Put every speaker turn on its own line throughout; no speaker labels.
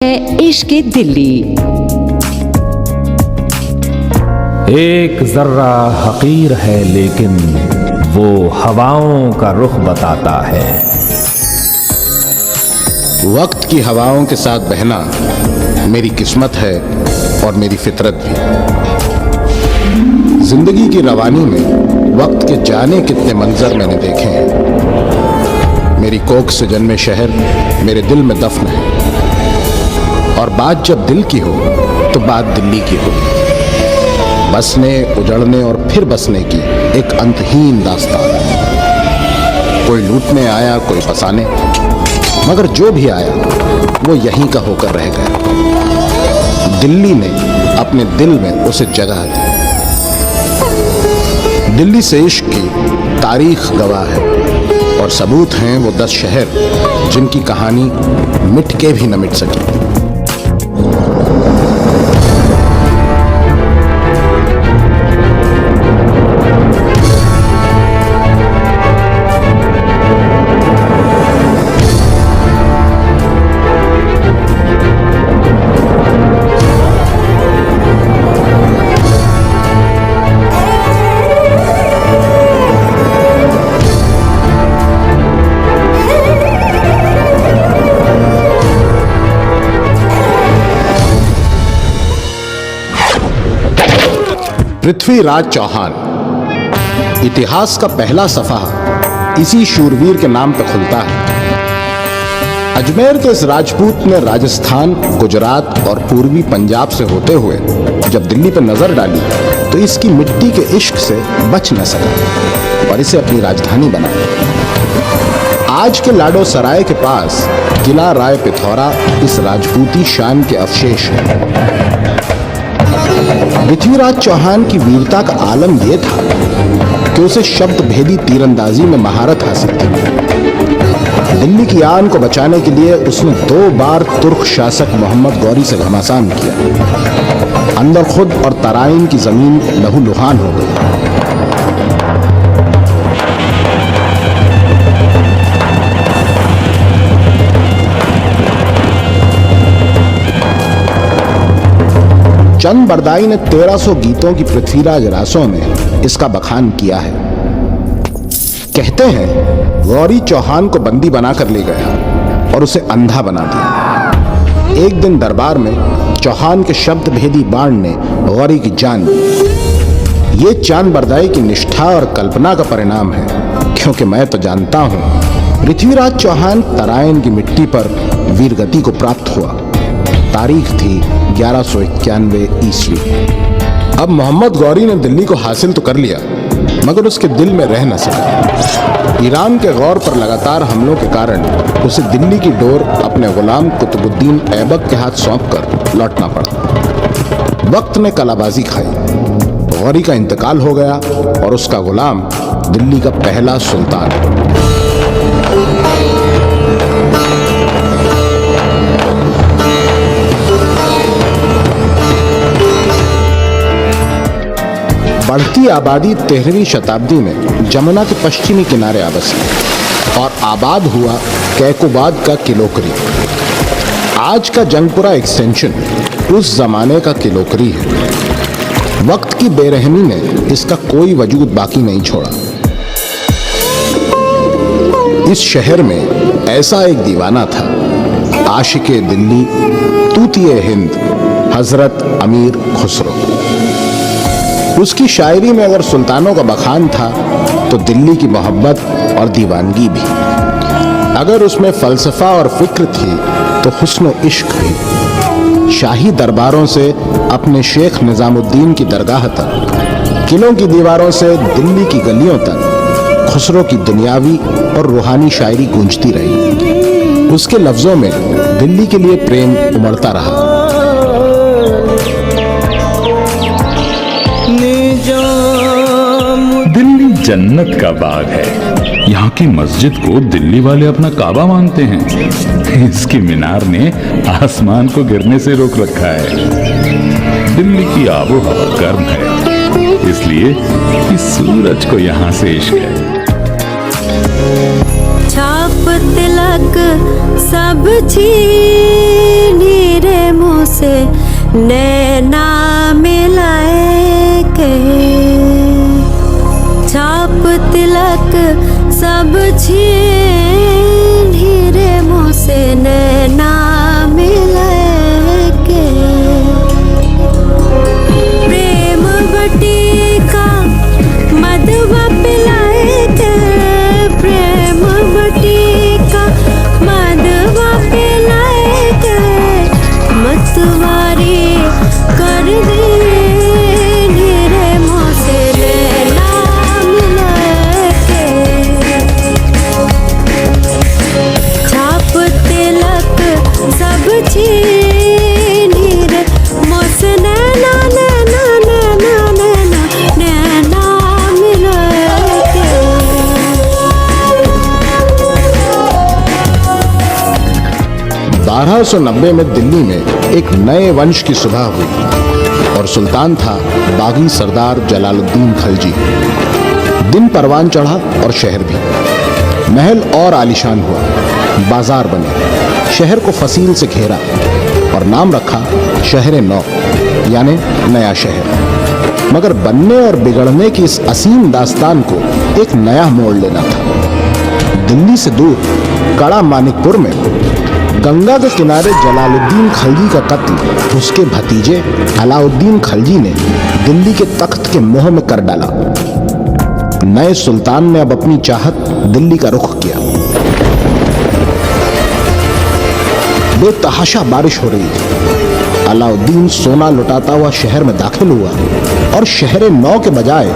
इश्क दिल्ली।
एक जर्रा हकीर है लेकिन वो हवाओं का रुख बताता है।
वक्त की हवाओं के साथ बहना मेरी किस्मत है और मेरी फितरत भी। जिंदगी की रवानी में वक्त के जाने कितने मंजर मैंने देखे हैं। मेरी कोख से जन्मे शहर मेरे दिल में दफन है, और बात जब दिल की हो तो बात दिल्ली की हो। बसने, उजड़ने और फिर बसने की एक अंतहीन दास्तान। कोई लूटने आया, कोई बसाने, मगर जो भी आया वो यहीं का होकर रह गया। दिल्ली ने अपने दिल में उसे जगह दी। दिल्ली से इश्क की तारीख गवाह है, और सबूत हैं वो 10 शहर जिनकी कहानी मिट के भी न मिट सकी। पृथ्वीराज चौहान। इतिहास का पहला सफ़ा इसी शूरवीर के नाम पर खुलता है। अजमेर के इस राजपूत ने राजस्थान, गुजरात और पूर्वी पंजाब से होते हुए जब दिल्ली पर नजर डाली तो इसकी मिट्टी के इश्क से बच न सका और इसे अपनी राजधानी बनाया। आज के लाडो सराय के पास किला राय पिथौरा इस राजपूती शान के अवशेष है। पृथ्वीराज चौहान की वीरता का आलम यह था कि उसे शब्द भेदी तीरंदाजी में महारत हासिल थी। दिल्ली की आन को बचाने के लिए उसने 2 बार तुर्क शासक मोहम्मद गौरी से घमासान किया। अंदर खुद और तराइन की जमीन लहूलुहान हो गई। चंद बरदाई ने 1300 गीतों की पृथ्वीराज रासों में इसका बखान किया है। कहते हैं गौरी चौहान को बंदी बनाकर ले गया और उसे अंधा बना दिया। एक दिन दरबार में चौहान के शब्द भेदी बाण ने गौरी की जान ली। ये चांद बरदाई की निष्ठा और कल्पना का परिणाम है, क्योंकि मैं तो जानता हूं पृथ्वीराज चौहान तराइन की मिट्टी पर वीरगति को प्राप्त हुआ। तारीख थी 1191 ईस्वी। अब मोहम्मद गौरी ने दिल्ली को हासिल तो कर लिया, मगर उसके दिल में रह न सका। ईरान के गौर पर लगातार हमलों के कारण उसे दिल्ली की डोर अपने गुलाम कुतुबुद्दीन ऐबक के हाथ सौंपकर लौटना पड़ा। वक्त ने कलाबाजी खाई। गौरी का इंतकाल हो गया और उसका गुलाम दिल्ली का पहला सुल्तान। बढ़ती आबादी 13वीं शताब्दी में जमुना के पश्चिमी किनारे आ बसी और आबाद हुआ कैकोबाद का किलोकरी। आज का जंगपुरा एक्सटेंशन उस जमाने का किलोकरी है। वक्त की बेरहमी ने इसका कोई वजूद बाकी नहीं छोड़ा। इस शहर में ऐसा एक दीवाना था, आशिके दिल्ली, तूतिए हिंद, हजरत अमीर खुसरो। उसकी शायरी में अगर सुल्तानों का बखान था तो दिल्ली की मोहब्बत और दीवानगी भी। अगर उसमें फलसफा और फिक्र थी तो हुस्न इश्क भी। शाही दरबारों से अपने शेख निजामुद्दीन की दरगाह तक, किलों की दीवारों से दिल्ली की गलियों तक खुसरो की दुनियावी और रूहानी शायरी गूंजती रही। उसके लफ्जों में दिल्ली के लिए प्रेम उमड़ता रहा।
दिल्ली जन्नत का बाग है। यहाँ की मस्जिद को दिल्ली वाले अपना काबा मानते हैं। इसकी मीनार ने आसमान को गिरने से रोक रखा है। दिल्ली की आबो हवा गर्म है, इसलिए इस सूरज को यहाँ से इश्क है।
छाप तिलक सब छीने
छीन हीरे मोसे नैना मिले के प्रेम बटिका मधुआ पिलाए के प्रेम बटिका मधुआ पिलाए के मतवारी कर दे हीरे मोसे नैना मिले के छाप तिलक सब छीन हीरे मोसे नैना नैना नैना नैना नैना मिले के
1290 में दिल्ली में एक नए वंश की सुबह हुई और सुल्तान था बागी सरदार जलालुद्दीन खलजी। दिन परवान चढ़ा और शहर भी। महल और आलीशान हुआ, बाजार बने, शहर को फसील से घेरा और नाम रखा शहर नौ यानी नया शहर। मगर बनने और बिगड़ने की इस असीम दास्तान को एक नया मोड़ लेना था। दिल्ली से दूर कड़ा मानिकपुर में गंगा के किनारे जलालुद्दीन खलजी का कत्ल उसके भतीजे अलाउद्दीन खलजी ने दिल्ली के तख्त के मुंह में कर डाला। नए सुल्तान ने अब अपनी चाहत दिल्ली का रुख किया। बेतहाशा बारिश हो रही थी। अलाउद्दीन सोना लुटाता हुआ शहर में दाखिल हुआ और शहर नौ के बजाय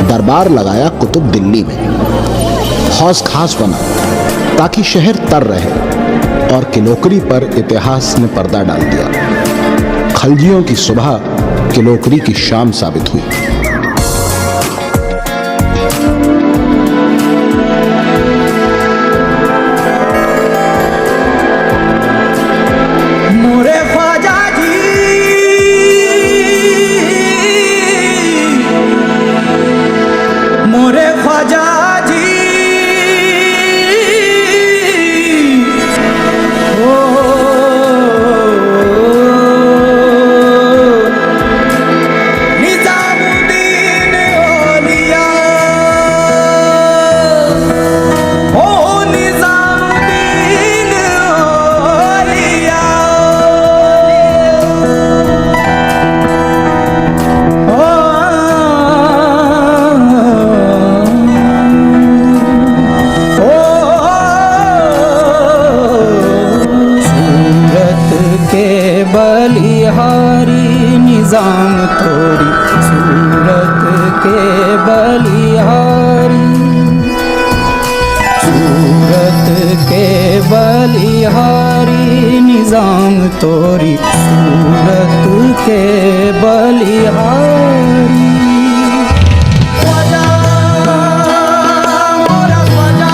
दरबार लगाया कुतुब दिल्ली में। हौस खास बना ताकि शहर तर रहे और किलोकरी पर इतिहास ने पर्दा डाल दिया। खलजियों की सुबह किलोकरी की शाम साबित हुई।
मोरे ख्वाजा जी मोरे ख्वाजा जी ओ निजामुद्दीन औलिया ओ निजामुद्दीन औलिया सूरत के बलिहारी निजाम थोड़ी सूरत के बलिहारी सूरत के बलिहारी निजाम तोरी सूरत के बलिहारी ख्वाजा मोरा ख्वाजा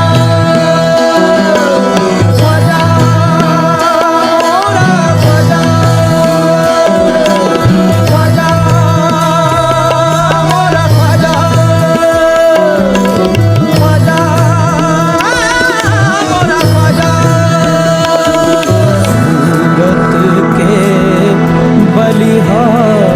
ख्वाजा मोरा ख्वाजा ख्वाजा मोरा ख्वाजा ख्वाजा मोरा ख्वाजा सूरत के बलिहारी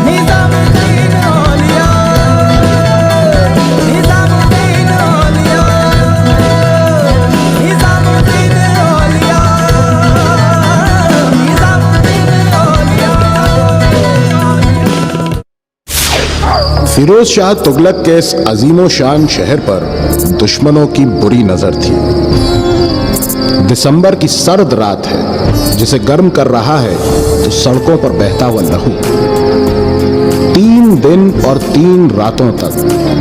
निजामुद्दीन औलिया निजामुद्दीन औलिया निजामुद्दीन औलिया निजामुद्दीन औलिया
फिरोज शाह तुगलक के इस अजीमो शान शहर पर दुश्मनों की बुरी नजर थी। दिसंबर की सर्द रात है, जिसे गर्म कर रहा है तो सड़कों पर बहता हुआ लहू। 3 दिन और 3 रातों तक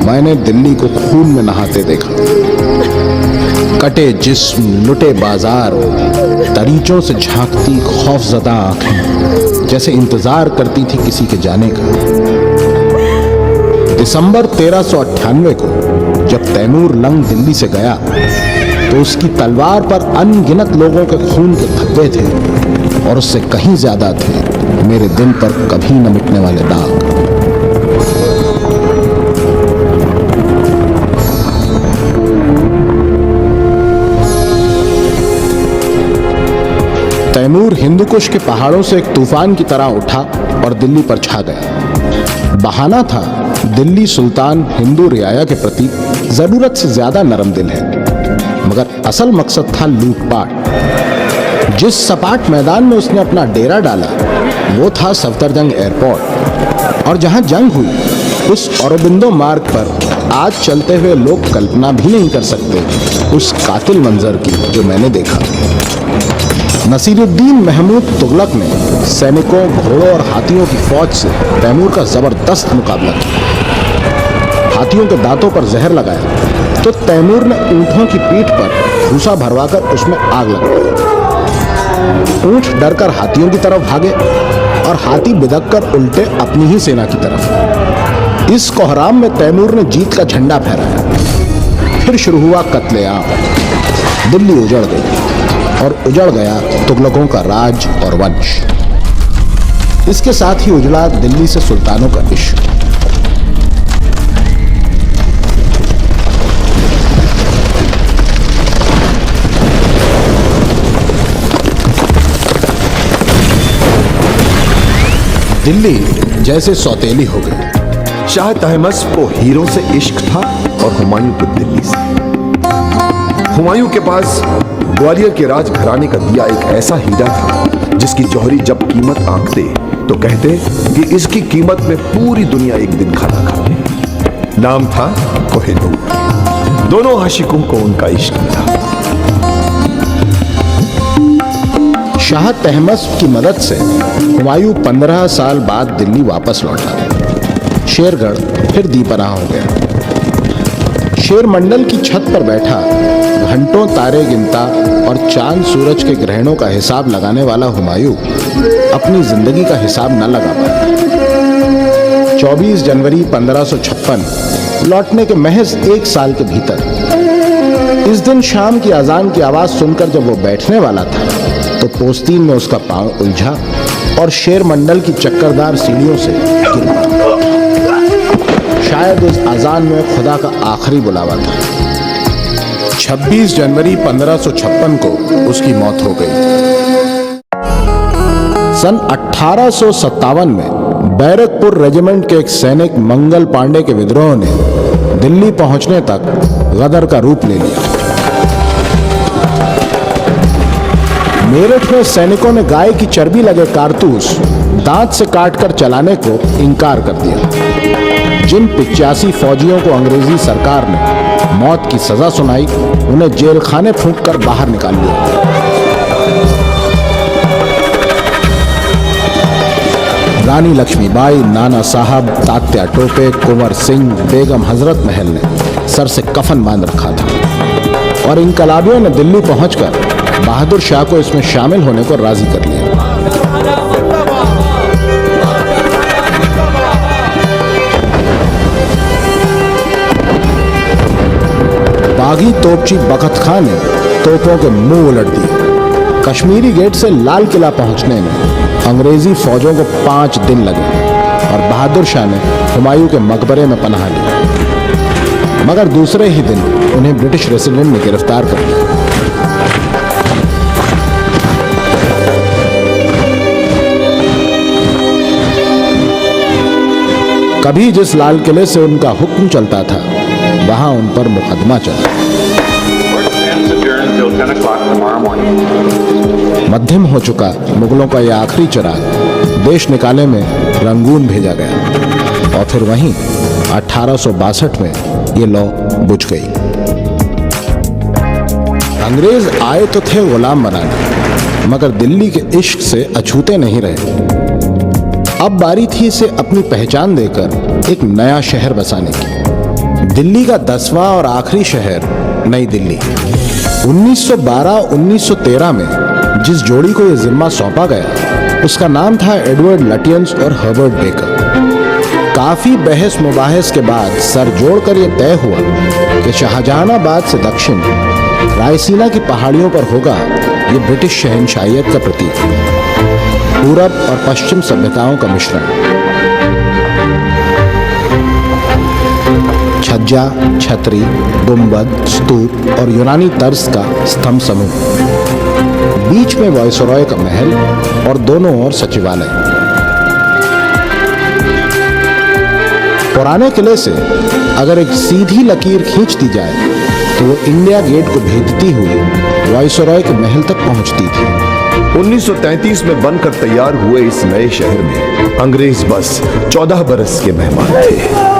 मैंने दिल्ली को खून में नहाते देखा। कटे जिस्म, लुटे बाजार, तरीचों से झांकती खौफजदा आंखें जैसे इंतजार करती थी किसी के जाने का। दिसंबर 1398 को जब तैमूर लंग दिल्ली से गया तो उसकी तलवार पर अनगिनत लोगों के खून के धब्बे थे, और उससे कहीं ज्यादा थे मेरे दिल पर कभी न मिटने वाले दाग। तैमूर हिंदुकुश के पहाड़ों से एक तूफान की तरह उठा और दिल्ली पर छा गया। बहाना था दिल्ली सुल्तान हिंदू रियाया के प्रति जरूरत से ज्यादा नरम दिल है, मगर असल मकसद था लूटपाट। जिस सपाट मैदान में उसने अपना डेरा डाला वो था सफदरजंग एयरपोर्ट, और जहां जंग हुई उस औरबिंदो मार्ग पर आज चलते हुए लोग कल्पना भी नहीं कर सकते उस कातिल मंजर की जो मैंने देखा। नसीरुद्दीन महमूद तुगलक ने सैनिकों, घोड़ों और हाथियों की फौज से तैमूर का जबरदस्त मुकाबला किया। हाथियों के दांतों पर जहर लगाया तो तैमूर ने ऊंटों की पीठ पर भूसा भरवाकर उसमें आग लगाई। ऊंट डरकर हाथियों की तरफ भागे और हाथी बिदककर उल्टे अपनी ही सेना की तरफ। इस कोहराम में तैमूर ने जीत का झंडा फहराया। फिर शुरू हुआ कत्लेआम। दिल्ली उजड़ गई और उजड़ गया तुगलकों का राज और वंश। इसके साथ ही उजड़ा दिल्ली से सुल्तानों का इश्क। दिल्ली जैसे सौतेली हो गई।
शाह तहमस को हीरों से इश्क था और हुमायूं को दिल्ली से। हुमायूं के पास ग्वालियर के राजघराने का दिया एक ऐसा हीरा था जिसकी जौहरी जब कीमत आंकते तो कहते कि इसकी कीमत में पूरी दुनिया एक दिन खाना खाती। नाम था कोहिनूर। दोनों आशिकों को उनका इश्क मिला।
शाह तहमस की मदद से हुमायूं 15 साल बाद दिल्ली वापस लौटा। शेरगढ़ फिर दीपनाह हो गया। शेर मंडल की छत पर बैठा घंटों तारे गिनता और चांद सूरज के ग्रहणों का हिसाब लगाने वाला हुमायूं अपनी जिंदगी का हिसाब न लगा पाया। 24 जनवरी 1556 लौटने के महज 1 साल के भीतर इस दिन शाम की अजान की आवाज सुनकर जब वो बैठने वाला था तो पोस्तीन में उसका पांव उलझा और शेर मंडल की चक्करदार सीढ़ियों से गिर पड़ा। शायद उस अजान में खुदा का आखिरी बुलावा था। 26 जनवरी 1556 को उसकी मौत हो गई। सन 1857 में बैरकपुर रेजिमेंट के एक सैनिक मंगल पांडे के विद्रोह ने दिल्ली पहुंचने तक गदर का रूप ले लिया। मेरठ में सैनिकों ने गाय की चर्बी लगे कारतूस दांत से काटकर चलाने को इनकार कर दिया। जिन 85 फौजियों को अंग्रेजी सरकार ने मौत की सजा सुनाई उन्हें जेल खाने फूंककर बाहर निकाल दिया। रानी लक्ष्मीबाई, नाना साहब, तात्या टोपे, कुंवर सिंह, बेगम हजरत महल ने सर से कफन बांध रखा था और इनकलाबियों ने दिल्ली पहुंचकर बहादुर शाह को इसमें शामिल होने को राजी कर लिया। बागी तोपची बखत खान ने तोपों के मुंह उलट दिए। कश्मीरी गेट से लाल किला पहुंचने में अंग्रेजी फौजों को 5 दिन लगे और बहादुर शाह ने हुमायूं के मकबरे में पनाह ली, मगर दूसरे ही दिन उन्हें ब्रिटिश रेसिडेंट ने गिरफ्तार कर लिया। कभी जिस लाल किले से उनका हुक्म चलता था वहां उन पर मुकदमा चला। मध्यम हो चुका मुगलों का यह आखिरी चिराग देश निकाले में रंगून भेजा गया और फिर वहीं 1862 में ये लौ बुझ गई। अंग्रेज आए तो थे गुलाम बनाने, मगर दिल्ली के इश्क से अछूते नहीं रहे। अब बारी थी इसे अपनी पहचान देकर एक नया शहर बसाने की। दिल्ली का 10वां और आखिरी शहर नई दिल्ली। 1912-1913 में जिस जोड़ी को यह जिम्मा सौंपा गया उसका नाम था एडवर्ड लटियंस और हर्बर्ट बेकर। काफी बहस मुबाहस के बाद सर जोड़कर यह तय हुआ कि शाहजहानाबाद से दक्षिण रायसीना की पहाड़ियों पर होगा ये ब्रिटिश शहंशाहियत का प्रतीक। पूरब और पश्चिम सभ्यताओं का मिश्रण। छज्जा, छतरी, गुंबद, स्तूप और यूनानी तर्ज का स्तंभ समूह। बीच में वायसरॉय का महल और दोनों ओर सचिवालय। पुराने किले से अगर एक सीधी लकीर खींच दी जाए तो वो इंडिया गेट को भेदती हुई वायसरॉय के महल तक पहुंचती थी।
1933 में बनकर तैयार हुए इस नए शहर में अंग्रेज बस 14 बरस के मेहमान थे।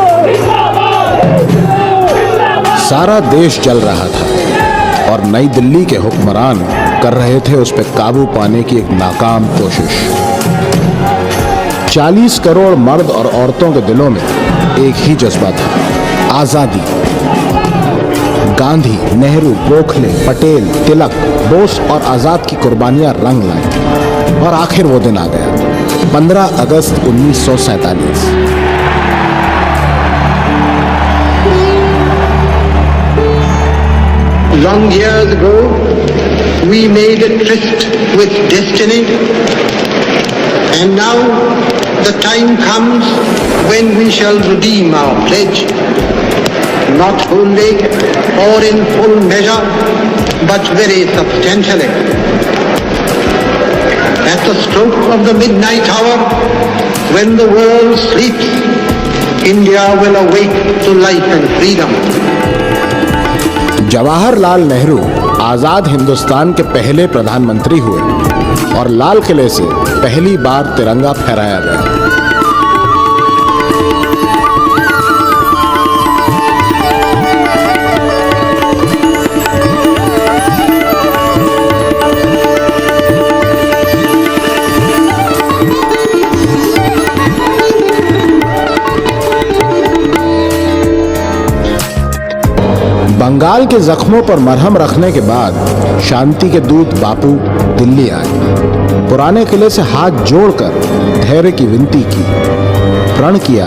सारा देश जल रहा था और नई दिल्ली के हुक्मरान कर रहे थे उस पर काबू पाने की एक नाकाम कोशिश। 40 करोड़ मर्द और औरतों के दिलों में एक ही जज्बा था, आजादी। गांधी, नेहरू, गोखले, पटेल, तिलक, बोस और आजाद की कुर्बानियां रंग लाई और आखिर वो दिन आ गया, 15 अगस्त 1947।
Long years ago, we made a tryst with destiny, and now the time comes when we shall redeem our pledge, not wholly or in full measure, but very substantially. At the stroke of the midnight hour, when the world sleeps, India will awake to life and freedom.
Jawaharlal Nehru आजाद हिंदुस्तान के पहले प्रधानमंत्री हुए और लाल किले से पहली बार तिरंगा फहराया गया। बंगाल के जख्मों पर मरहम रखने के बाद शांति के दूत बापू दिल्ली आए। पुराने किले से हाथ जोड़कर धैर्य की विनती की, प्रण किया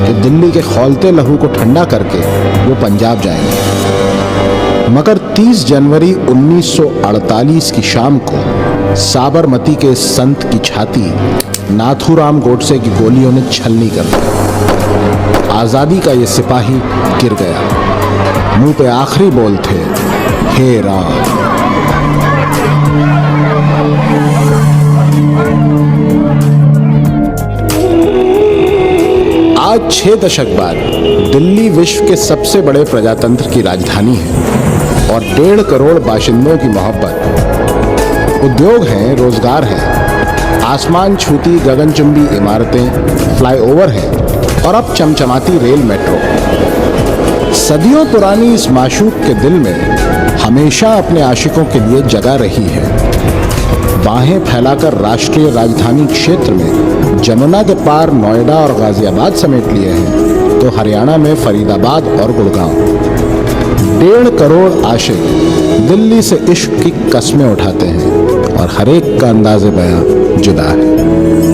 कि दिल्ली के खौलते लहू को ठंडा करके वो पंजाब जाएंगे। मगर 30 जनवरी 1948 की शाम को साबरमती के संत की छाती नाथूराम गोडसे की गोलियों ने छलनी कर दी। आजादी का ये सिपाही गिर गया। मुंह पे आखिरी बोल थे, हे राम। आज 6 दशक बाद दिल्ली विश्व के सबसे बड़े प्रजातंत्र की राजधानी है और 1.5 करोड़ बाशिंदों की मोहब्बत। उद्योग हैं, रोजगार है, आसमान छूती गगनचुंबी इमारतें, फ्लाईओवर हैं और अब चमचमाती रेल मेट्रो। सदियों पुरानी इस माशूक के दिल में हमेशा अपने आशिकों के लिए जगह रही है। बाहें फैलाकर राष्ट्रीय राजधानी क्षेत्र में जमुना के पार नोएडा और गाजियाबाद समेट लिए हैं तो हरियाणा में फरीदाबाद और गुड़गांव। 1.5 करोड़ आशिक दिल्ली से इश्क की कस्में उठाते हैं और हर एक का अंदाज़े बयां जुदा है।